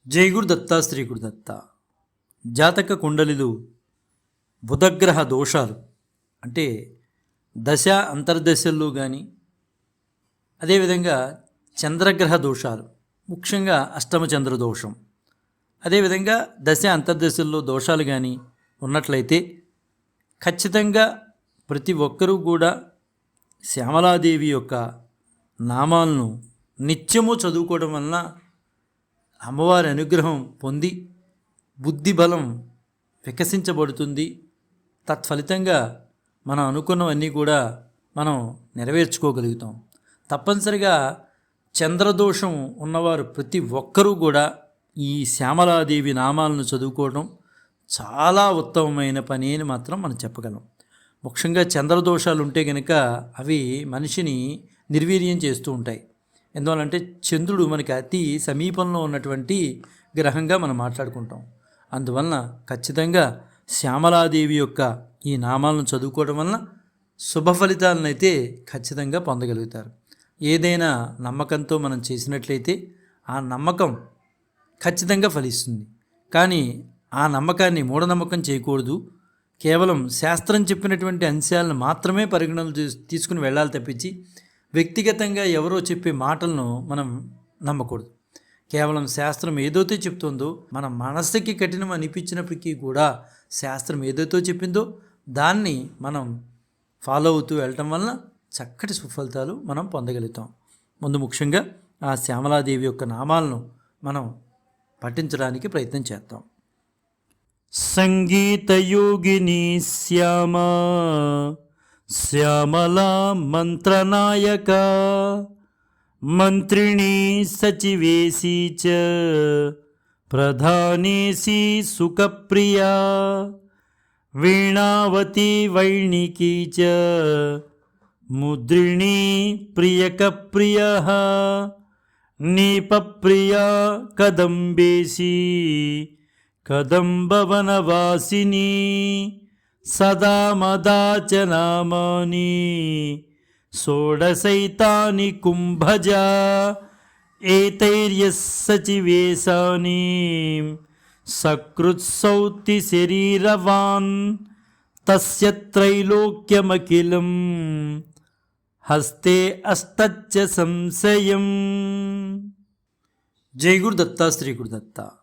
జై గురుదత్త శ్రీ గురుదత్త. జాతక కుండలిలు బుధగ్రహ దోషాలు అంటే దశ అంతర్దశల్లో కానీ, అదేవిధంగా చంద్రగ్రహ దోషాలు, ముఖ్యంగా అష్టమ చంద్ర దోషం, అదేవిధంగా దశ అంతర్దశల్లో దోషాలు కానీ ఉన్నట్లయితే ఖచ్చితంగా ప్రతి ఒక్కరూ కూడా శ్యామలాదేవి యొక్క నామాలను నిత్యము చదువుకోవడం వలన అమ్మవారి అనుగ్రహం పొంది బుద్ధి బలం వికసించబడుతుంది. తత్ఫలితంగా మనం అనుకున్నవన్నీ కూడా మనం నెరవేర్చుకోగలుగుతాం. తప్పనిసరిగా చంద్రదోషం ఉన్నవారు ప్రతి ఒక్కరూ కూడా ఈ శ్యామలాదేవి నామాలను చదువుకోవడం చాలా ఉత్తమమైన పని అని మాత్రం మనం చెప్పగలం. ముఖ్యంగా చంద్రదోషాలు ఉంటే కనుక అవి మనిషిని నిర్వీర్యం చేస్తూ ఉంటాయి. ఎందువల్లంటే చంద్రుడు మనకి అతి సమీపంలో ఉన్నటువంటి గ్రహంగా మనం మాట్లాడుకుంటాం. అందువలన ఖచ్చితంగా శ్యామలాదేవి యొక్క ఈ నామాలను చదువుకోవడం వలన శుభ ఫలితాలను అయితే ఖచ్చితంగా పొందగలుగుతారు. ఏదైనా నమ్మకంతో మనం చేసినట్లయితే ఆ నమ్మకం ఖచ్చితంగా ఫలిస్తుంది. కానీ ఆ నమ్మకాన్ని మూఢనమ్మకం చేయకూడదు. కేవలం శాస్త్రం చెప్పినటువంటి అంశాలను మాత్రమే పరిగణనలు తీసుకుని వెళ్ళాలి తప్పించి వ్యక్తిగతంగా ఎవరో చెప్పే మాటలను మనం నమ్మకూడదు. కేవలం శాస్త్రం ఏదైతే చెప్తుందో, మన మనస్సుకి కఠినం అనిపించినప్పటికీ కూడా శాస్త్రం ఏదైతే చెప్పిందో దాన్ని మనం ఫాలో అవుతూ వెళ్ళటం వలన చక్కటి సుఫలితాలు మనం పొందగలుగుతాం. ముందు ముఖ్యంగా ఆ శ్యామలాదేవి యొక్క నామాలను మనం పఠించడానికి ప్రయత్నం చేద్దాం. సంగీతయోగిని శ్యామా శ్యామలా మంత్రనాయక మంత్రిణీ సచివేశీ చ ప్రధానేసి సుఖప్రియా వీణావతి వైణికీ చ ముద్రిణీ ప్రియకప్రియః నీపప్రియా కదంబేశీ కదంబవనవాసిని సదా మదాచ నామాని షోడశైతాని కుంభజా ఏతైర్యస్ సచివేశాని సకృత్సౌతి శరీరవాన్ తస్య త్రైలోక్యమఖిలం హస్తే అష్టచ్చ సంశయం. జై గురుదత్త శ్రీ గురుదత్త.